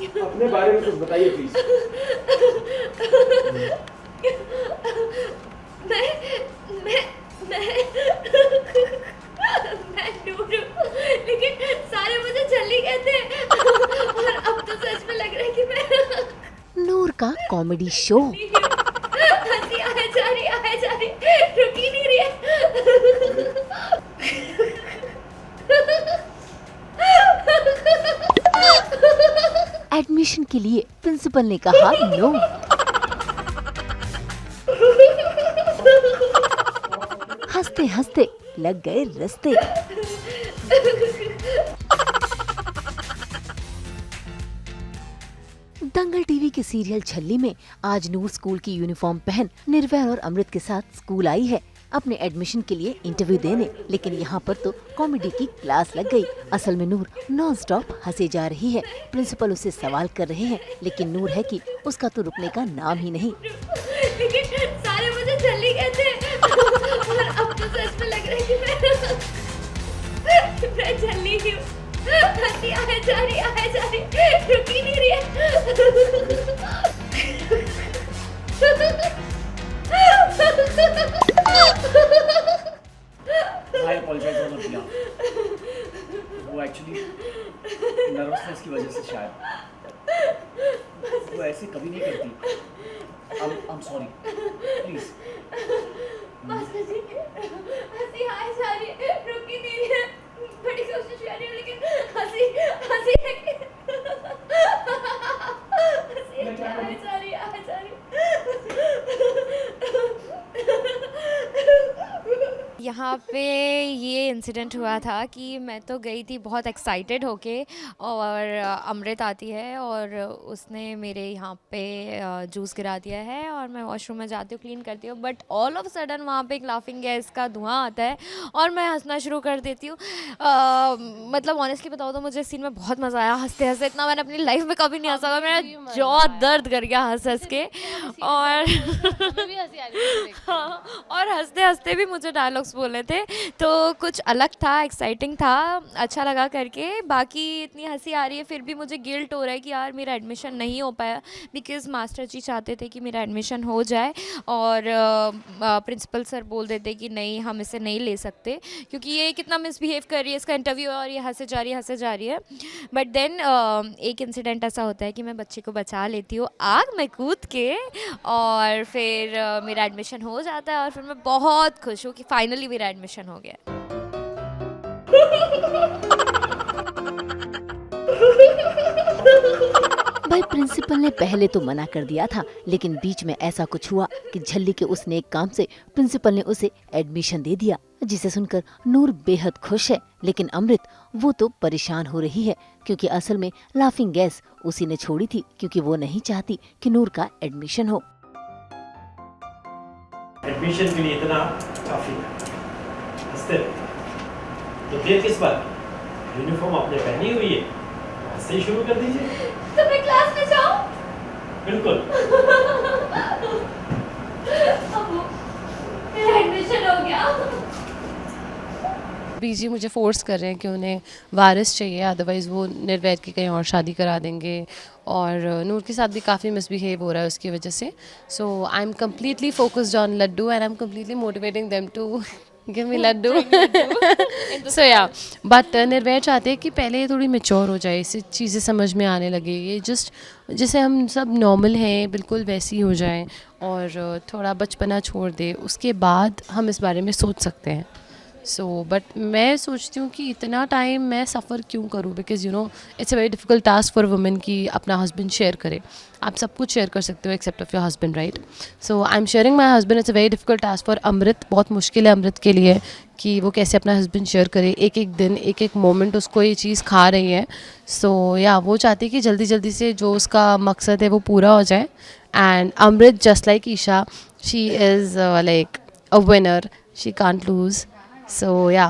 अपने बारे में कुछ बताइए प्लीज। मैं मैं मैं मैं नूर हूँ, लेकिन सारे मुझे झल्ली कहते हैं और अब तो सच में लग रहा है कि मैं नूर का कॉमेडी शो। झल्ली ही हूँ। हंसी आए जा रही रुक ही नहीं रही है। एडमिशन के लिए प्रिंसिपल ने कहा नो। हंसते हंसते लग गए रस्ते। दंगल टीवी के सीरियल छल्ली में आज नूर स्कूल की यूनिफॉर्म पहन निर्भय और अमृत के साथ स्कूल आई है अपने एडमिशन के लिए इंटरव्यू देने, लेकिन यहाँ पर तो कॉमेडी की क्लास लग गई। असल में नूर नॉन स्टॉप हंसे जा रही है। प्रिंसिपल उसे सवाल कर रहे हैं, लेकिन नूर है कि उसका तो रुकने का नाम ही नहीं। लेकिन सारे मुझे झल्ली कहते हैं और अब तो सच में लग रहा है कि मैं झल्ली ही हूँ। हंसी आए जा रही रुक ही नहीं रही है। आई अपोलोजाइज ऑन द बिहाफ। वो एक्चुअली नर्वसनेस की वजह से शायद वो ऐसे कभी नहीं करती। I'm sorry please. मास्टर जी, हंसी आए जा रही है रुक ही नहीं रही है। बड़ी कोशिश कर रही हूँ लेकिन हंसी हंसी आए जा रही यहाँ पे ये इंसिडेंट हुआ था कि मैं तो गई थी बहुत एक्साइटेड होके, और अमृत आती है और उसने मेरे यहाँ पे जूस गिरा दिया है और मैं वॉशरूम में जाती हूँ, क्लीन करती हूँ, बट ऑल ऑफ सडन वहाँ पे एक लाफिंग गैस का धुआं आता है और मैं हंसना शुरू कर देती हूँ। मतलब ऑनेस्टली बताओ तो मुझे इस सीन में बहुत मज़ा आया। हंसते हंसते इतना मैंने अपनी लाइफ में कभी नहीं हंसा था। मेरा जॉ दर्द कर गया हंस हंस के, और हाँ, और हंसते हंसते भी मुझे डायलॉग्स बोलने थे, तो कुछ अलग था, एक्साइटिंग था, अच्छा लगा करके। बाकी इतनी हंसी आ रही है फिर भी मुझे गिल्ट हो रहा है कि यार मेरा एडमिशन नहीं हो पाया, बिकॉज़ मास्टर जी चाहते थे कि मेरा एडमिशन हो जाए और प्रिंसिपल सर बोल देते कि नहीं हम इसे नहीं ले सकते क्योंकि ये कितना मिसबिहेव कर रही है, इसका इंटरव्यू और ये हंसे जा रही है। बट देन एक इंसिडेंट ऐसा होता है कि मैं बच्चे को बचा लेती हूँ आग में कूद के, और फिर मेरा एडमिशन हो जाता है और फिर मैं बहुत खुश हूँ कि फाइनली मेरा एडमिशन हो गया। भाई प्रिंसिपल ने पहले तो मना कर दिया था, लेकिन बीच में ऐसा कुछ हुआ कि झल्ली के उस नेक काम से प्रिंसिपल ने उसे एडमिशन दे दिया, जिसे सुनकर नूर बेहद खुश है। लेकिन अमृत वो तो परेशान हो रही है क्योंकि असल में लाफिंग गैस उसी ने छोड़ी थी क्योंकि वो नहीं चाहती कि नूर का एडमिशन हो। एडमिशन के लिए इतना काफी है। हंसते रहो। तो देर किस बात? यूनिफॉर्म आपने पहनी हुई है, हंसते ही शुरू कर दीजिए। तो मैं क्लास में जाऊं? बिल्कुल। अबू, मेरा एडमिशन हो गया। बीजी मुझे फोर्स कर रहे हैं कि उन्हें वारिस चाहिए, अदरवाइज़ वो निर्वैध की कहीं और शादी करा देंगे, और नूर के साथ भी काफ़ी मिसबिहेव हो रहा है उसकी वजह से। So I am completely focused on laddu and I am completely motivating them to give me laddu. So yeah but निर्वैध चाहते हैं कि पहले ये थोड़ी मेच्योर हो जाए, इसे चीज़ें समझ में आने लगे, ये जस्ट जैसे हम सब नॉर्मल हैं बिल्कुल वैसी हो जाए और थोड़ा बचपना छोड़ दे, उसके बाद हम इस बारे में सोच सकते हैं। सो बट मैं सोचती हूँ कि इतना टाइम मैं सफ़र क्यों करूँ, because you know it's a very difficult task for women कि अपना हस्बैंड शेयर करे। आप सब कुछ शेयर कर सकते हो except of your husband, right? So I am sharing my husband. It's a very difficult task for Amrit. बहुत मुश्किल है अमृत के लिए कि वो कैसे अपना हस्बैंड शेयर करे। एक एक दिन एक एक मोमेंट उसको ये चीज़ खा रही है। सो या वो चाहती है कि जल्दी जल्दी से जो उसका मकसद है वो पूरा हो जाए। And Amrit just like Isha, she is like a winner, she can't lose. So yeah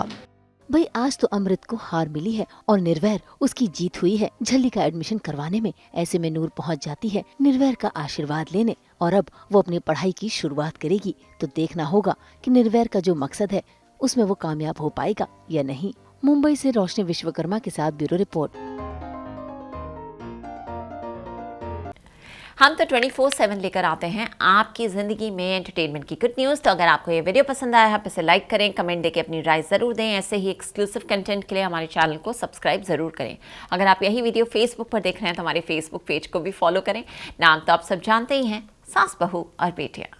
भाई आज तो अमृत को हार मिली है और निर्वैर उसकी जीत हुई है झल्ली का एडमिशन करवाने में। ऐसे में नूर पहुंच जाती है निर्वैर का आशीर्वाद लेने और अब वो अपनी पढ़ाई की शुरुआत करेगी। तो देखना होगा कि निर्वैर का जो मकसद है उसमें वो कामयाब हो पाएगा या नहीं। मुंबई से रोशनी विश्वकर्मा के साथ ब्यूरो रिपोर्ट। हम तो 24/7 लेकर आते हैं आपकी ज़िंदगी में एंटरटेनमेंट की गुड न्यूज़। तो अगर आपको ये वीडियो पसंद आया है तो इसे लाइक करें, कमेंट देके अपनी राय ज़रूर दें। ऐसे ही एक्सक्लूसिव कंटेंट के लिए हमारे चैनल को सब्सक्राइब ज़रूर करें। अगर आप यही वीडियो फेसबुक पर देख रहे हैं तो हमारे फेसबुक पेज को भी फॉलो करें। नाम तो आप सब जानते ही हैं, सास बहू और बेटियाँ।